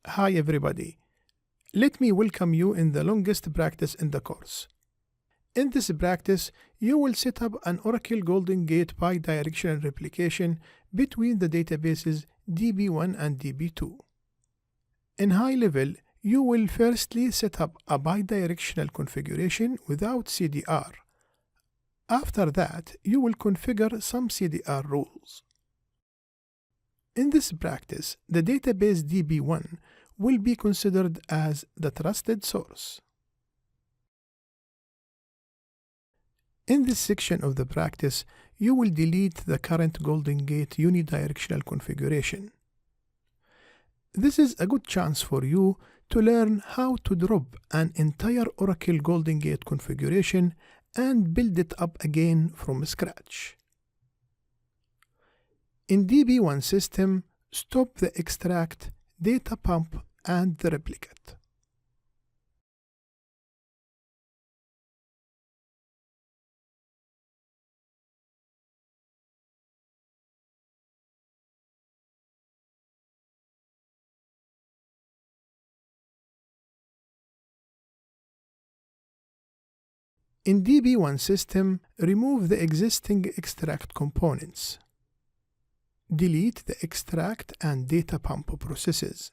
Hi everybody. Let me welcome you in the longest practice in the course. In this practice, you will set up an Oracle Golden Gate bidirectional replication between the databases DB1 and DB2. In high level, you will firstly set up a bidirectional configuration without CDR. After that, you will configure some CDR rules. In this practice, the database DB1 will be considered as the trusted source. In this section of the practice, you will delete the current Golden Gate unidirectional configuration. This is a good chance for you to learn how to drop an entire Oracle Golden Gate configuration and build it up again from scratch. In DB1 system, stop the extract, data pump, and the replicate. In DB1 system, remove the existing extract components. Delete the extract and data pump processes.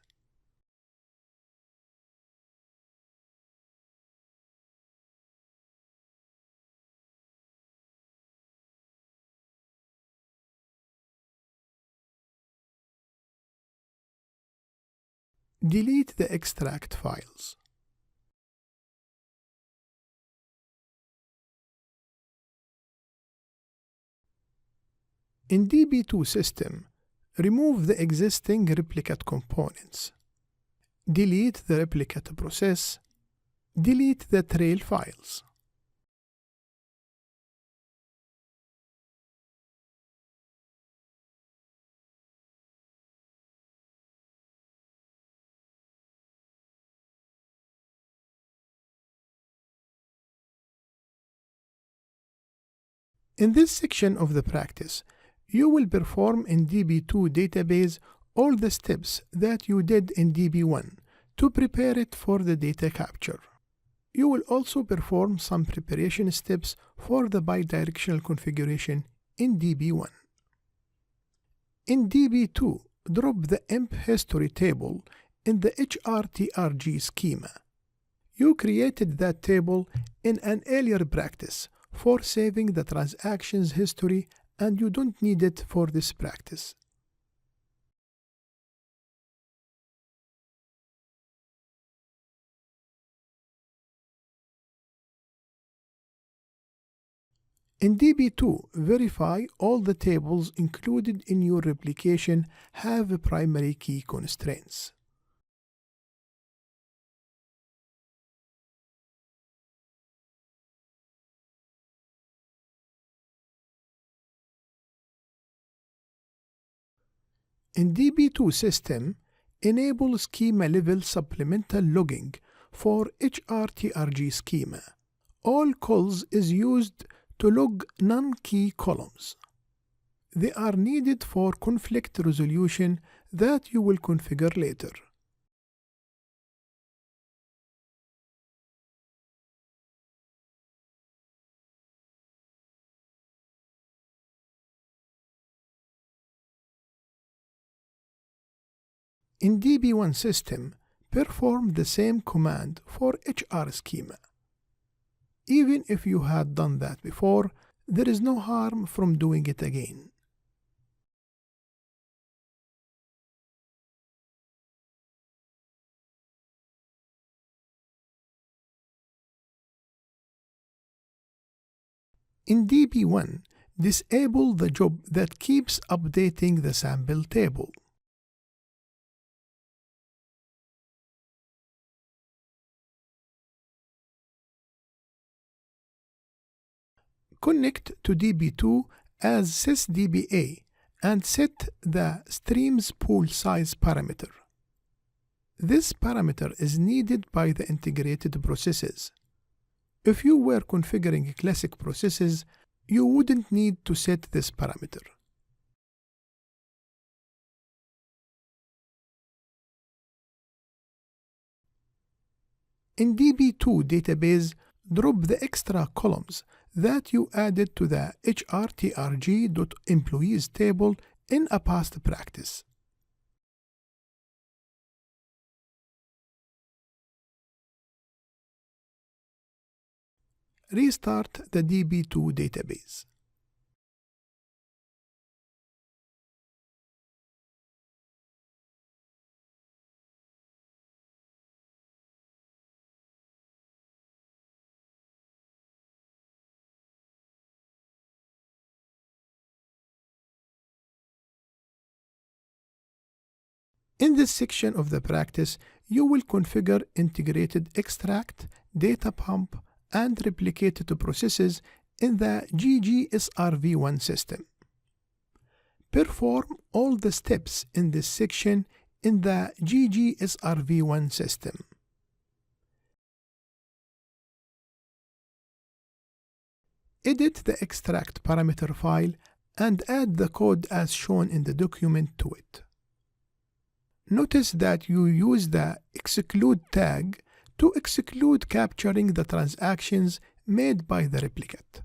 Delete the extract files. In DB2 system, remove the existing replicate components. Delete the replicate process. Delete the trail files. In this section of the practice, you will perform in DB2 database all the steps that you did in DB1 to prepare it for the data capture. You will also perform some preparation steps for the bidirectional configuration in DB1. In DB2, drop the EMP history table in the HRTRG schema. You created that table in an earlier practice for saving the transactions history, and you don't need it for this practice. In DB2, verify all the tables included in your replication have primary key constraints. In DB2 system, enable schema-level supplemental logging for HRTRG schema. All calls is used to log non-key columns. They are needed for conflict resolution that you will configure later. In DB1 system, perform the same command for HR schema. Even if you had done that before, there is no harm from doing it again. In DB1, disable the job that keeps updating the sample table. Connect to DB2 as sysdba and set the streams pool size parameter. This parameter is needed by the integrated processes. If you were configuring classic processes, you wouldn't need to set this parameter. In DB2 database, drop the extra columns that you added to the hrtrg.employees table in a past practice. Restart the DB2 database. In this section of the practice, you will configure integrated extract, data pump, and replicated processes in the GGSRV1 system. Perform all the steps in this section in the GGSRV1 system. Edit the extract parameter file and add the code as shown in the document to it. Notice that you use the exclude tag to exclude capturing the transactions made by the replicate.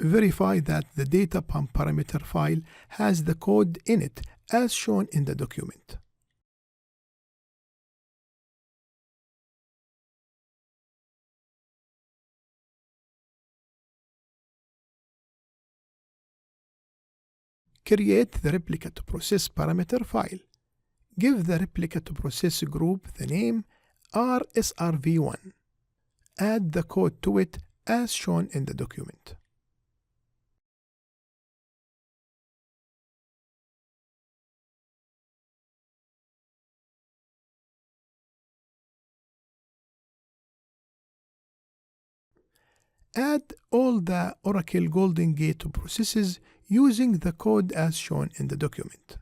Verify that the data pump parameter file has the code in it as shown in the document. Create the replicate process parameter file. Give the replicate process group the name RSRV1. Add the code to it as shown in the document. Add all the Oracle Golden Gate processes using the code as shown in the document.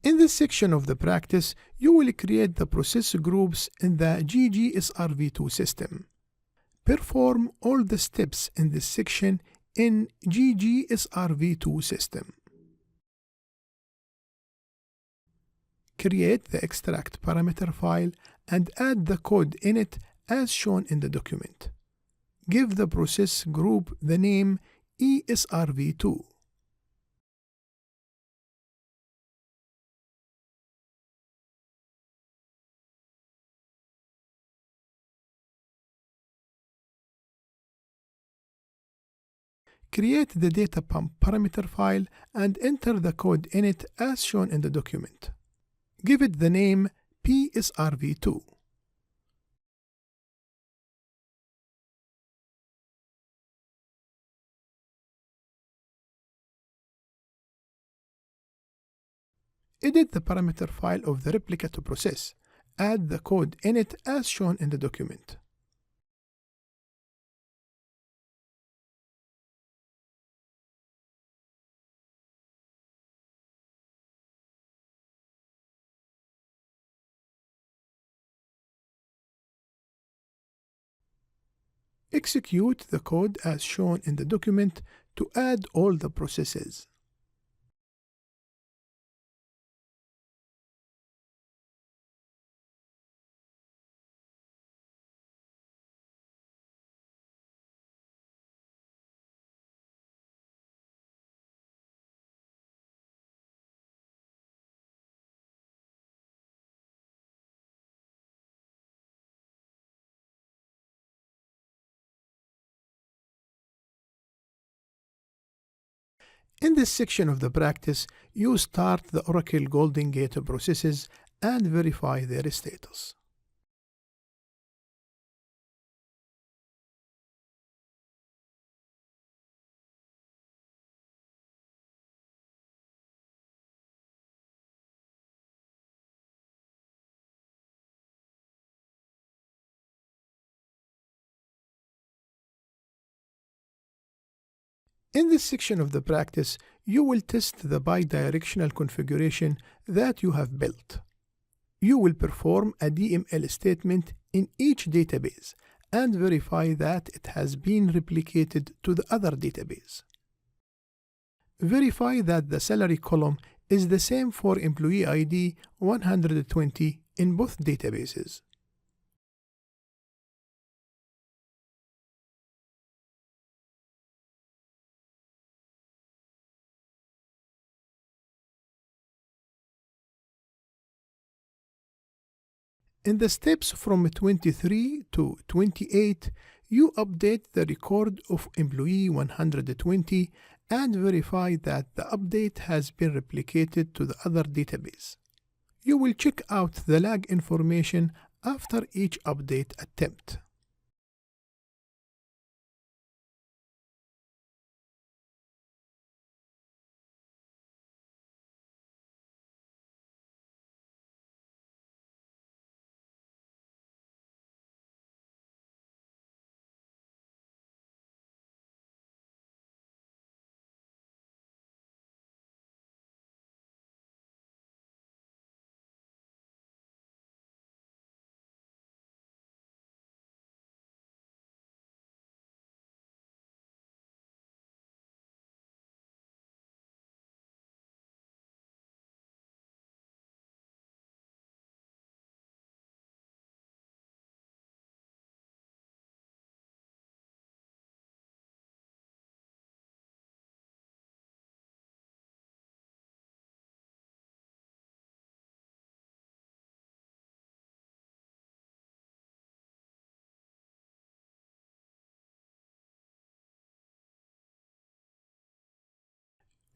In this section of the practice, you will create the process groups in the GGSRV2 system. Perform all the steps in this section in GGSRV2 system. Create the extract parameter file and add the code in it as shown in the document. Give the process group the name ESRV2. Create the data pump parameter file and enter the code in it as shown in the document. Give it the name PSRV2. Edit the parameter file of the replicate process. Add the code in it as shown in the document. Execute the code as shown in the document to add all the processes. In this section of the practice, you start the Oracle Golden Gate processes and verify their status. In this section of the practice, you will test the bidirectional configuration that you have built. You will perform a DML statement in each database and verify that it has been replicated to the other database. Verify that the salary column is the same for employee ID 120 in both databases. In the steps from 23 to 28, you update the record of employee 120 and verify that the update has been replicated to the other database. You will check out the lag information after each update attempt.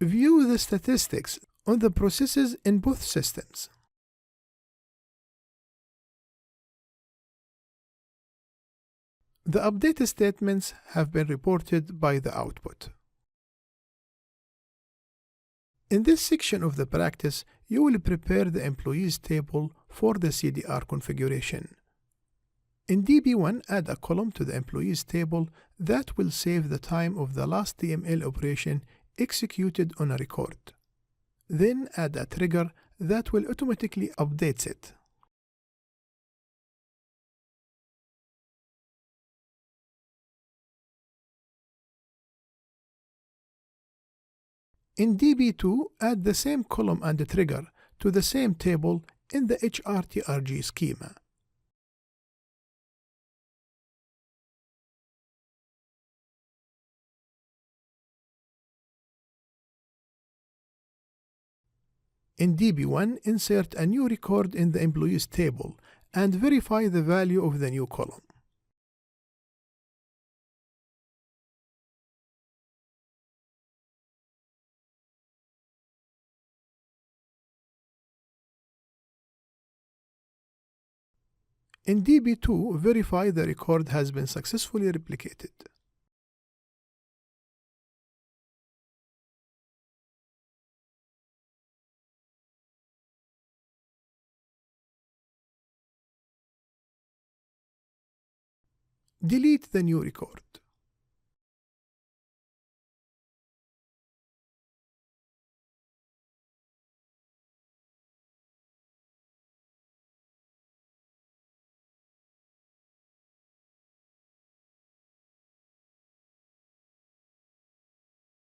View the statistics on the processes in both systems. The update statements have been reported by the output. In this section of the practice, you will prepare the employees table for the CDR configuration. In DB1, add a column to the employees table that will save the time of the last DML operation executed on a record. Then add a trigger that will automatically update it. In DB2, add the same column and trigger to the same table in the HRTRG schema. In DB1, insert a new record in the employees table and verify the value of the new column. In DB2, verify the record has been successfully replicated. Delete the new record.